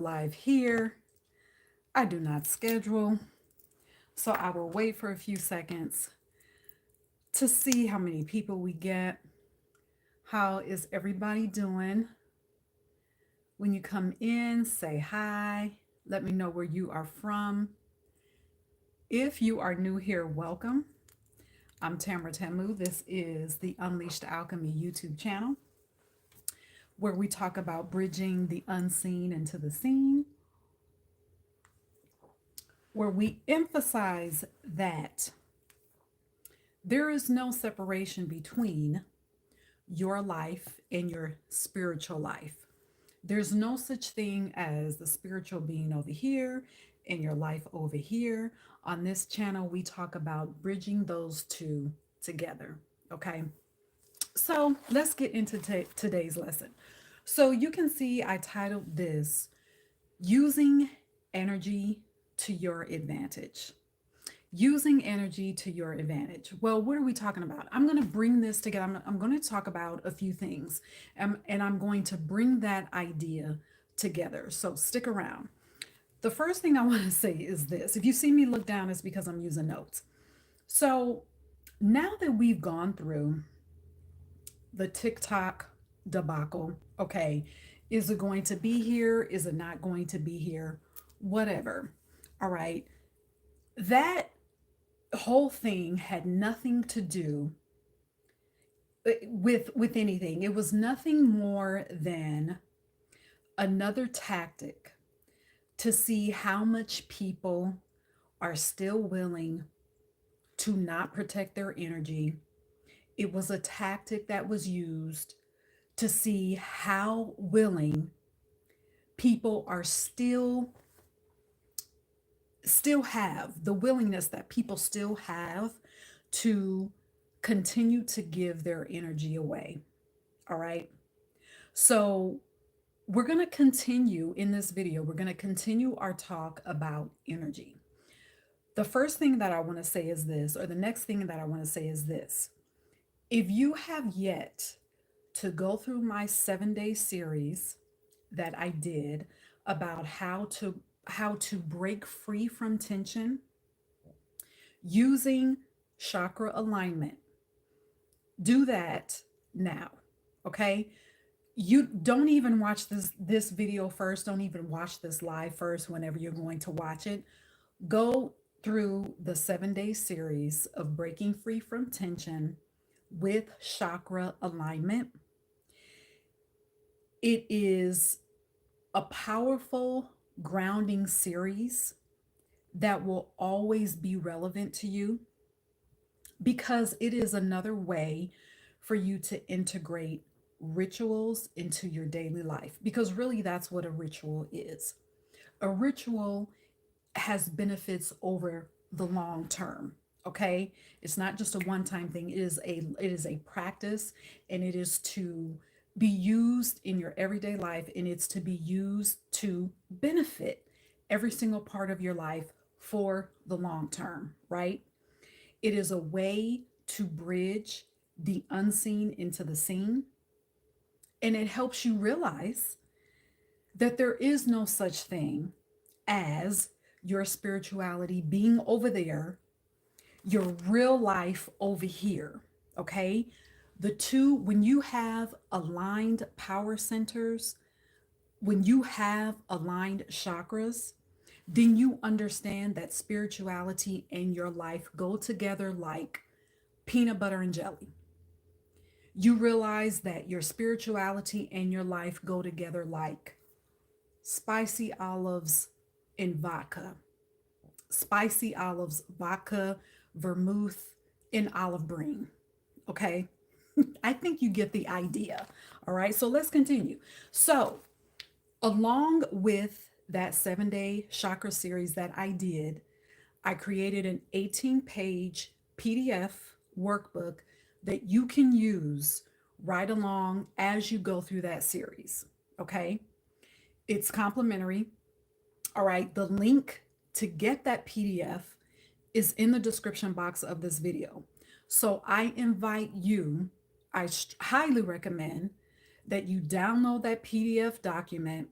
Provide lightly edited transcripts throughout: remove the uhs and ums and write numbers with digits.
live here. I do not schedule, so I will wait for a few seconds to see how many people we get. How is everybody doing? When you come in, say hi. Let me know where you are from. If you are new here, welcome. I'm Tamara Tamu. This is the Unleashed Alchemy YouTube channel where we talk about bridging the unseen into the seen, where we emphasize that there is no separation between your life and your spiritual life. There's no such thing as the spiritual being over here and your life over here. On this channel, we talk about bridging those two together. Okay. So let's get into today's lesson. So you can see I titled this Using Energy to Your Advantage. Using energy to your advantage. Well, what are we talking about? I'm going to bring this together. I'm going to talk about a few things, and I'm going to bring that idea together. So stick around. The first thing I want to say is this. If you see me look down, it's because I'm using notes. So now that we've gone through the TikTok debacle, okay, is it going to be here? Is it not going to be here? Whatever. All right. That whole thing had nothing to do with anything. It was nothing more than another tactic to see how much people are still willing to not protect their energy. It was a tactic that was used to see how willing people are still have the willingness that people still have to continue to give their energy away. All right. So, we're going to continue in this video, we're going to continue our talk about energy. The first thing that I want to say is this, or the next thing that I want to say is this. If you have yet to go through my 7-day series that I did about how to break free from tension using chakra alignment, do that now. Okay? You don't even watch this video first. Don't even watch this live first whenever you're going to watch it. Go through the 7-day series of breaking free from tension with chakra alignment. It is a powerful grounding series that will always be relevant to you because it is another way for you to integrate rituals into your daily life. Because really, that's what a ritual is. A ritual has benefits over the long term. Okay, it's not just a one-time thing. It is a practice, and it is to be used in your everyday life, and it's to be used to benefit every single part of your life for the long term, right? It is a way to bridge the unseen into the seen, and it helps you realize that there is no such thing as your spirituality being over there, your real life over here. Okay. The two, when you have aligned power centers, when you have aligned chakras, then you understand that spirituality and your life go together like peanut butter and jelly. You realize that your spirituality and your life go together like spicy olives and vodka, spicy olives, vodka, vermouth, and olive green. Okay. I think you get the idea. All right. So let's continue. So, along with that 7-day chakra series that I did, I created an 18-page PDF workbook that you can use right along as you go through that series. Okay. It's complimentary. All right. The link to get that PDF is in the description box of this video. So I invite you, highly recommend that you download that PDF document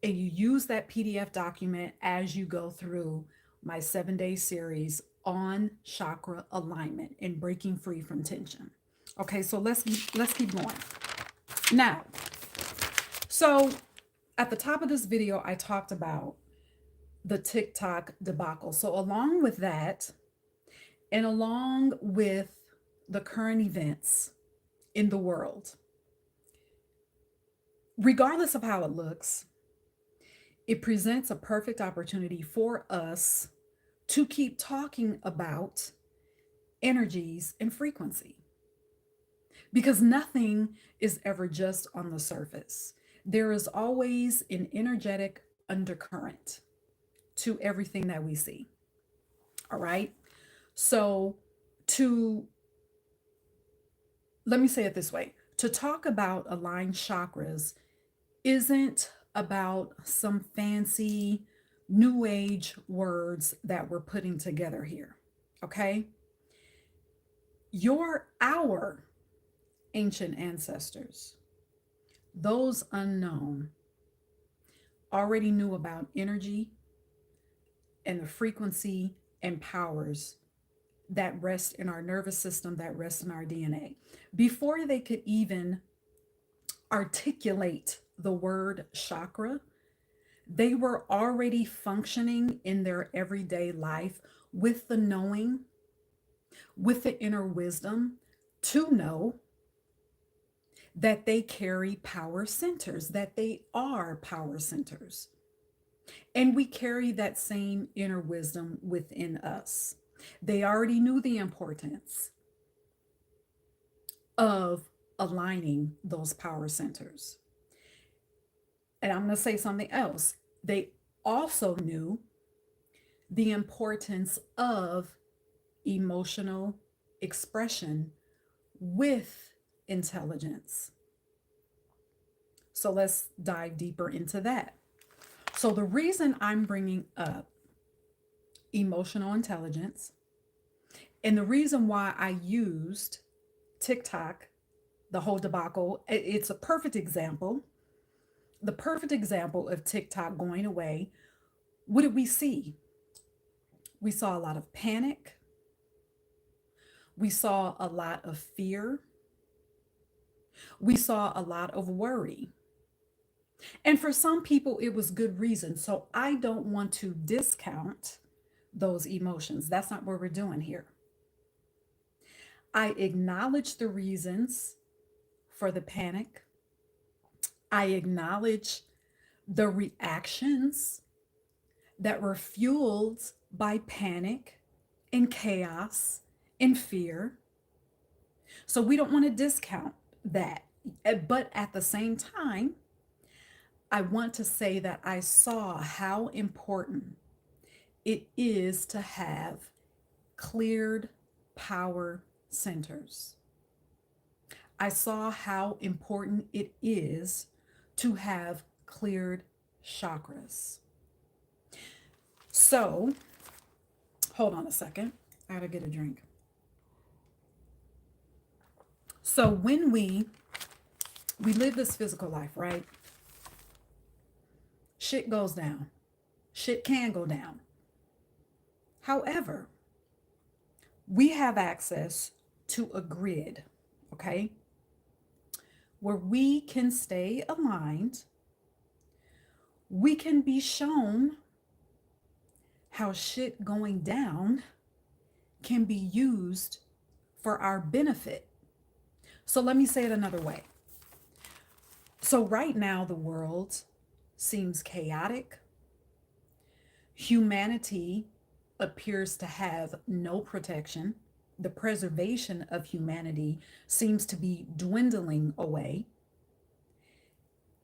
and you use that PDF document as you go through my 7-day series on chakra alignment and breaking free from tension. Okay, so let's keep going. Now, so at the top of this video, I talked about the TikTok debacle. So along with that, and along with the current events in the world, regardless of how it looks, it presents a perfect opportunity for us to keep talking about energies and frequency, because nothing is ever just on the surface. There is always an energetic undercurrent to everything that we see. All right. So, to let me say it this way, to talk about aligned chakras isn't about some fancy new age words that we're putting together here. Okay. Our ancient ancestors, those unknown, already knew about energy and the frequency and powers that rest in our nervous system, that rest in our DNA. Before they could even articulate the word chakra, they were already functioning in their everyday life with the knowing, with the inner wisdom to know that they carry power centers, that they are power centers. And we carry that same inner wisdom within us. They already knew the importance of aligning those power centers. And I'm going to say something else. They also knew the importance of emotional expression with intelligence. So let's dive deeper into that. So, the reason I'm bringing up emotional intelligence and the reason why I used TikTok, the whole debacle, it's a perfect example. The perfect example of TikTok going away. What did we see? We saw a lot of panic. We saw a lot of fear. We saw a lot of worry. And for some people, it was good reason. So I don't want to discount those emotions. That's not what we're doing here. I acknowledge the reasons for the panic. I acknowledge the reactions that were fueled by panic and chaos and fear. So we don't want to discount that. But at the same time, I want to say that I saw how important it is to have cleared power centers. I saw how important it is to have cleared chakras. So, hold on a second. I gotta get a drink. So when we live this physical life, right? Shit goes down. Shit can go down. However, we have access to a grid, okay, where we can stay aligned. We can be shown how shit going down can be used for our benefit. So let me say it another way. So right now, the world seems chaotic. Humanity appears to have no protection. The preservation of humanity seems to be dwindling away.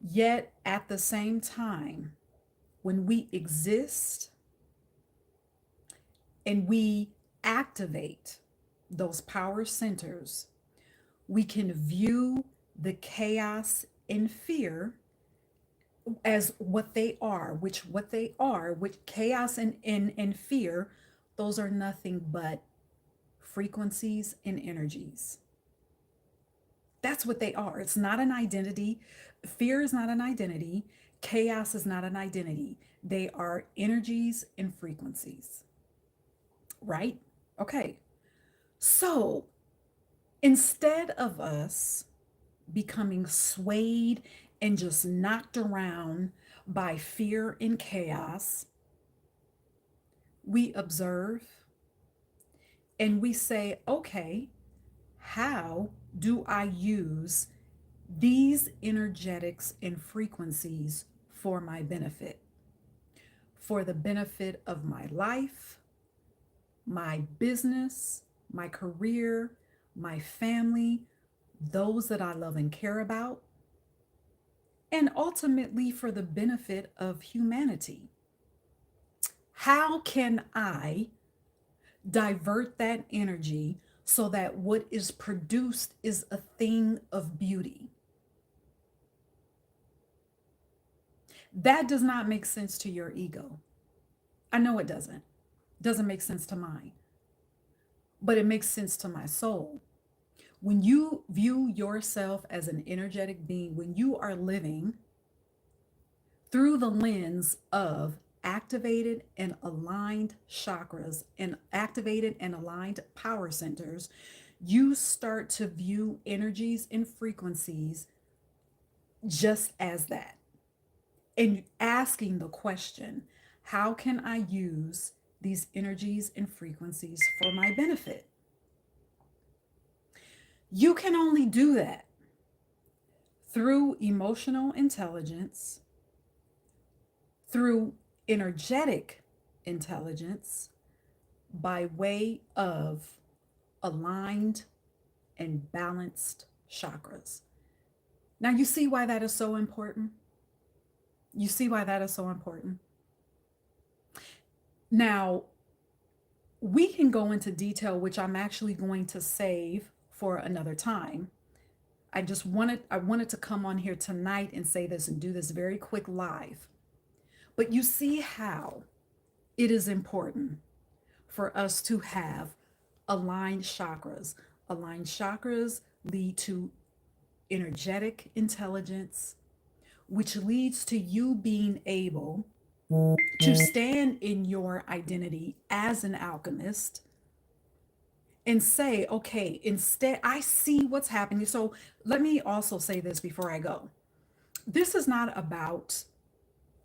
Yet at the same time, when we exist and we activate those power centers, we can view the chaos and fear as what they are, which chaos and fear, those are nothing but frequencies and energies. That's what they are. It's not an identity. Fear is not an identity. Chaos is not an identity, they are energies and frequencies, right? Okay. So instead of us becoming swayed and just knocked around by fear and chaos, we observe and we say, okay, how do I use these energetics and frequencies for my benefit? For the benefit of my life, my business, my career, my family, those that I love and care about, and ultimately for the benefit of humanity. How can I divert that energy so that what is produced is a thing of beauty? That does not make sense to your ego. I know it doesn't. Doesn't make sense to mine, but it makes sense to my soul. When you view yourself as an energetic being, when you are living through the lens of activated and aligned chakras and activated and aligned power centers, you start to view energies and frequencies just as that. And asking the question, how can I use these energies and frequencies for my benefit? You can only do that through emotional intelligence, through energetic intelligence, by way of aligned and balanced chakras. Now, you see why that is so important? You see why that is so important? Now, we can go into detail, which I'm actually going to save for another time. I wanted to come on here tonight and say this and do this very quick live. But you see how it is important for us to have aligned chakras. Aligned chakras lead to energetic intelligence, which leads to you being able to stand in your identity as an alchemist and say, okay, instead, I see what's happening. So let me also say this before I go. This is not about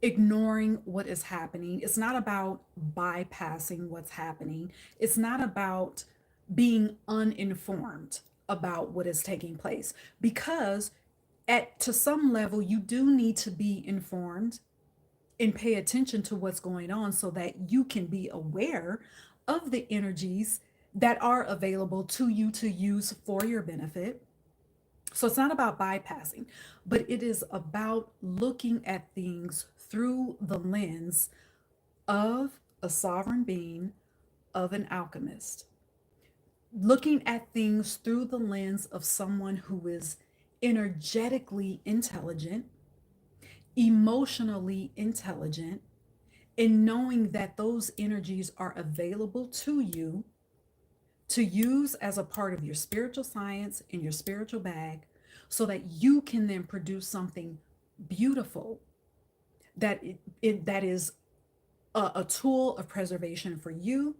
ignoring what is happening. It's not about bypassing what's happening. It's not about being uninformed about what is taking place, because at to some level you do need to be informed and pay attention to what's going on so that you can be aware of the energies that are available to you to use for your benefit. So it's not about bypassing, but it is about looking at things through the lens of a sovereign being, of an alchemist, looking at things through the lens of someone who is energetically intelligent, emotionally intelligent, and knowing that those energies are available to you to use as a part of your spiritual science in your spiritual bag so that you can then produce something beautiful that is a tool of preservation for you,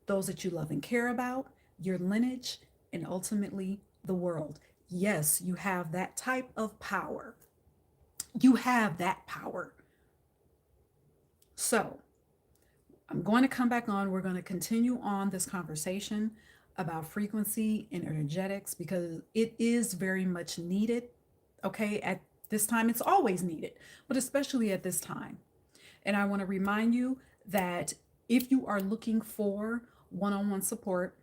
those that you love and care about, your lineage, and ultimately the world. Yes, you have that type of power. You have that power. So I'm going to come back on. We're going to continue on this conversation about frequency and energetics because it is very much needed. Okay, at this time, it's always needed, but especially at this time. And I want to remind you that if you are looking for one on one support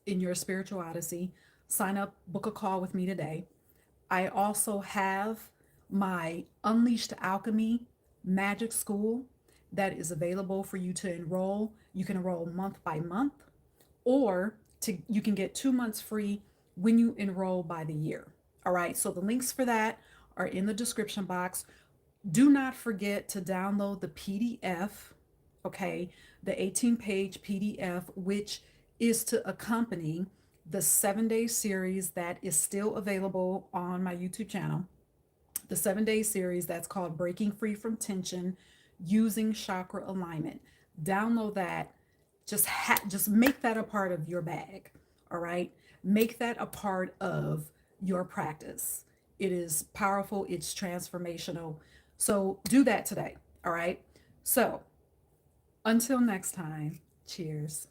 in your spiritual odyssey, sign up, book a call with me today. I also have my Unleashed Alchemy Magic School that is available for you to enroll. You can enroll month by month, or you can get 2 months free when you enroll by the year. All right, so the links for that are in the description box. Do not forget to download the PDF, okay, the 18-page PDF, which is to accompany the 7-day series that is still available on my YouTube channel. the 7-day series that's called Breaking Free from Tension Using Chakra Alignment. Download that. Just make that a part of your bag. All right? Make that a part of your practice. It is powerful, it's transformational. So do that today. All right? So, until next time, cheers.